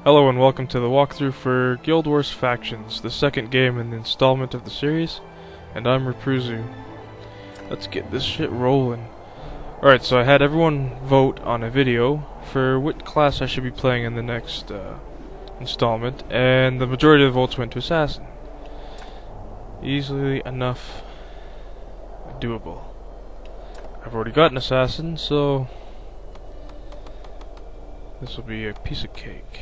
Hello and welcome to the walkthrough for Guild Wars Factions, the second game in the installment of the series, and I'm Repruzu. Let's get this shit rolling. Alright, so I had everyone vote on a video for what class I should be playing in the next installment, and the majority of the votes went to Assassin. Easily enough doable. I've already got an Assassin, so this will be a piece of cake.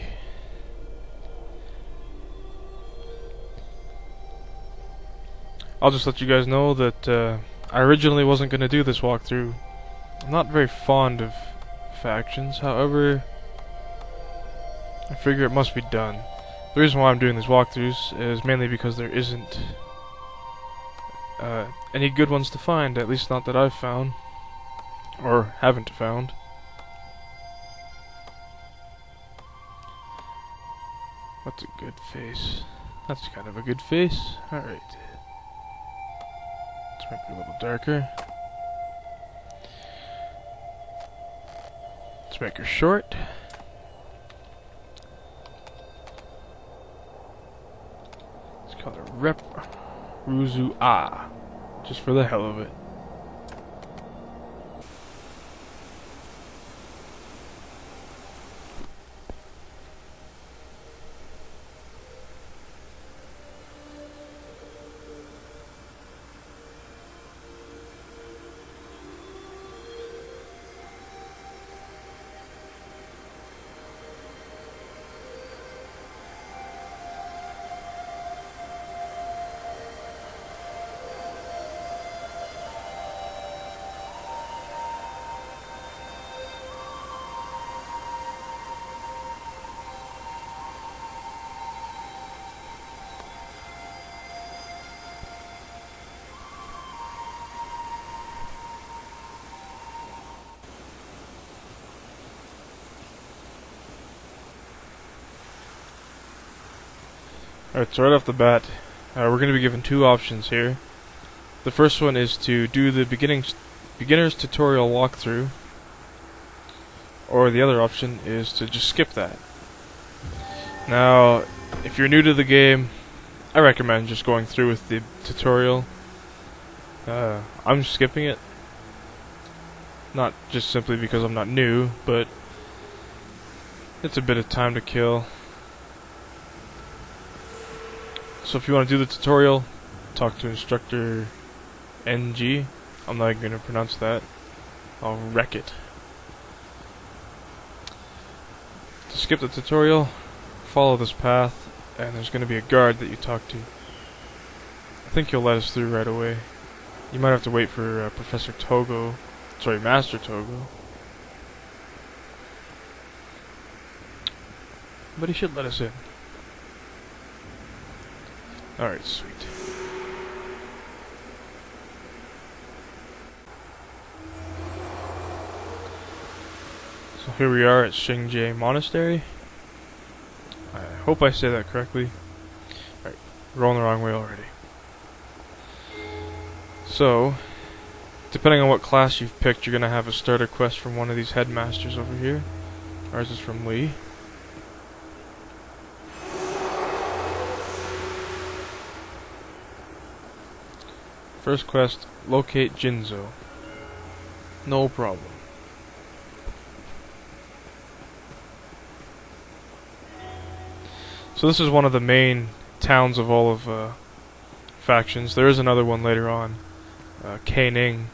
I'll just let you guys know that I originally wasn't going to do this walkthrough. I'm not very fond of factions, however, I figure it must be done. The reason why I'm doing these walkthroughs is mainly because there isn't any good ones to find, at least not that I've found, or haven't found. What's a good face? That's kind of a good face. Alright. Let's make it a little darker. Let's make her short. Let's call her Repruzu just for the hell of it. Alright, so right off the bat, we're going to be given two options here. The first one is to do the beginner's tutorial walkthrough, or the other option is to just skip that. Now, if you're new to the game, I recommend just going through with the tutorial. I'm skipping it, not just simply because I'm not new, but it's a bit of time to kill. So if you want to do the tutorial, talk to instructor NG. I'm not going to pronounce that. I'll wreck it. To skip the tutorial, follow this path, and there's going to be a guard that you talk to. I think he'll let us through right away. You might have to wait for Master Togo. But he should let us in. Alright, sweet. So here we are at Xingye Monastery. I hope I say that correctly. Alright, we're going the wrong way already. So, depending on what class you've picked, you're going to have a starter quest from one of these headmasters over here. Ours is from Lee. First quest, locate Jinzo. No problem. So this is one of the main towns of all of factions. There is another one later on, Kaining,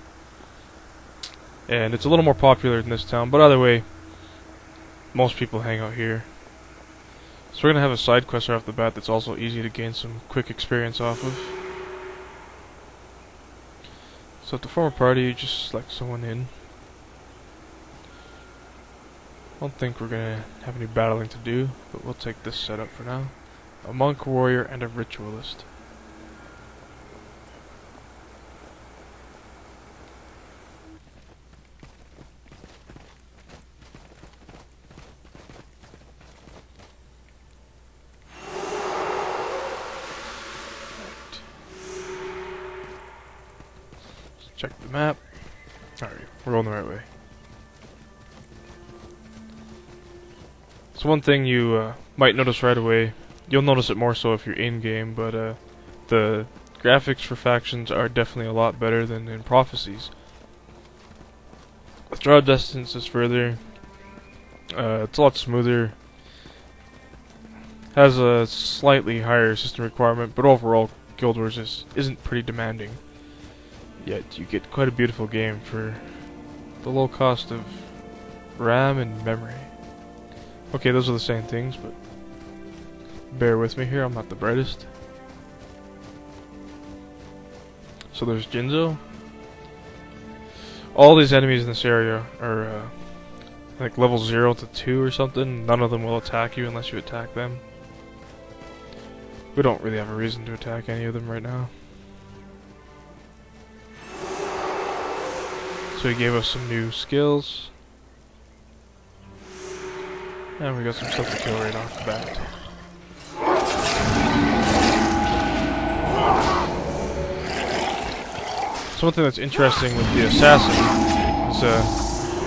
and it's a little more popular than this town, but either way, most people hang out here. So we're going to have a side quest right off the bat that's also easy to gain some quick experience off of. So to form a party, you just select someone in. I don't think we're going to have any battling to do, but we'll take this setup for now. A monk, warrior, and a ritualist. Check the map. Alright, we're going the right way. So one thing you might notice right away, you'll notice it more so if you're in-game, but the graphics for factions are definitely a lot better than in Prophecies. The draw distance is further, it's a lot smoother, has a slightly higher system requirement, but overall Guild Wars isn't pretty demanding. Yet you get quite a beautiful game for the low cost of RAM and memory. Okay, those are the same things, but bear with me here, I'm not the brightest. So there's Jinzo. All these enemies in this area are like level 0 to 2 or something. None of them will attack you unless you attack them. We don't really have a reason to attack any of them right now. So he gave us some new skills. And we got some stuff to kill right off the bat. Something that's interesting with the assassin is,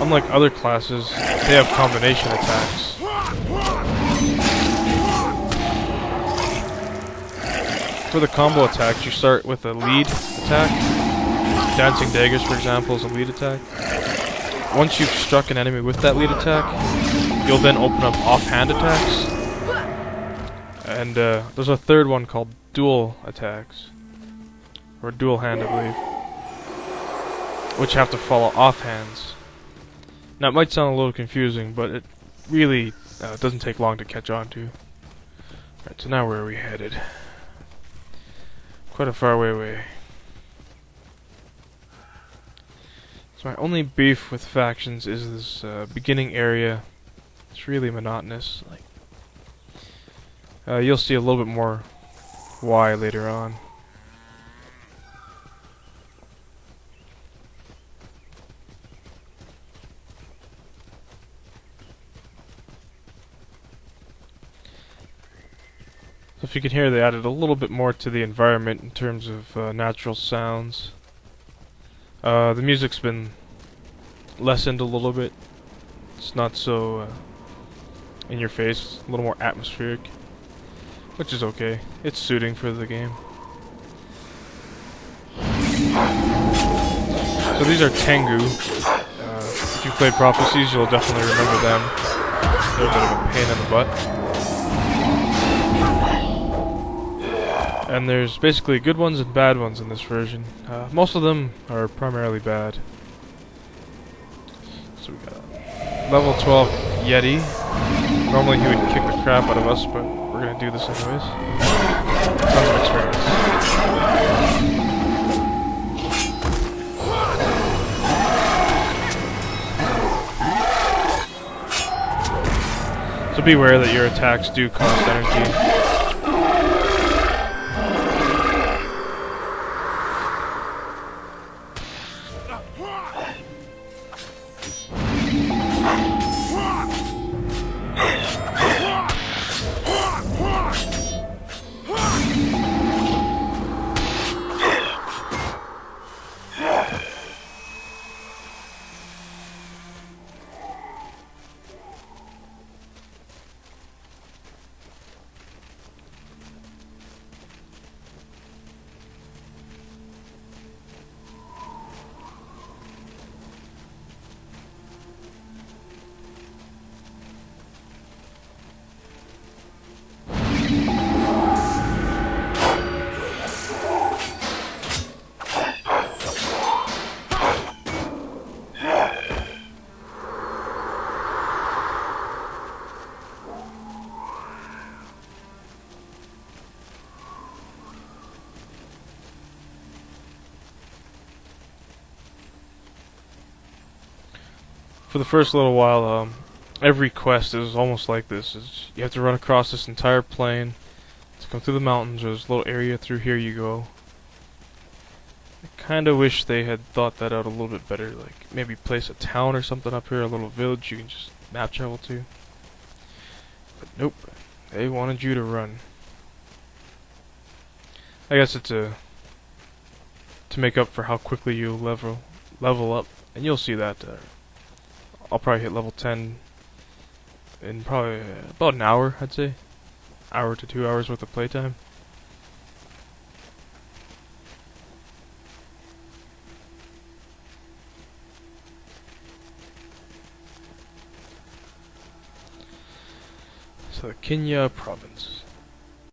unlike other classes, they have combination attacks. For the combo attacks, you start with a lead attack. Dancing Daggers, for example, is a lead attack. Once you've struck an enemy with that lead attack, you'll then open up offhand attacks. And there's a third one called dual attacks. Or dual hand, I believe. Which have to follow offhands. Now it might sound a little confusing, but it really doesn't take long to catch on to. Alright, so now where are we headed? Quite a far way away. So my only beef with factions is this beginning area. It's really monotonous. Like, you'll see a little bit more why later on. So if you can hear, they added a little bit more to the environment in terms of natural sounds. The music's been lessened a little bit. It's not so in your face, a little more atmospheric, which is okay. It's suiting for the game. So these are Tengu. If you played Prophecies, you'll definitely remember them. They're a bit of a pain in the butt. And there's basically good ones and bad ones in this version. Most of them are primarily bad. So we got a level 12 Yeti. Normally he would kick the crap out of us, but we're gonna do this anyways. Tons of experience. So be aware that your attacks do cost energy. For the first little while, every quest is almost like this. You have to run across this entire plain to come through the mountains. There's a little area through here you go. I kinda wish they had thought that out a little bit better, like maybe place a town or something up here, a little village you can just map travel to. But nope, they wanted you to run. I guess it's to make up for how quickly you level up, and you'll see that. I'll probably hit level 10 in probably about an hour, I'd say. Hour to 2 hours worth of playtime. So the Kenya province.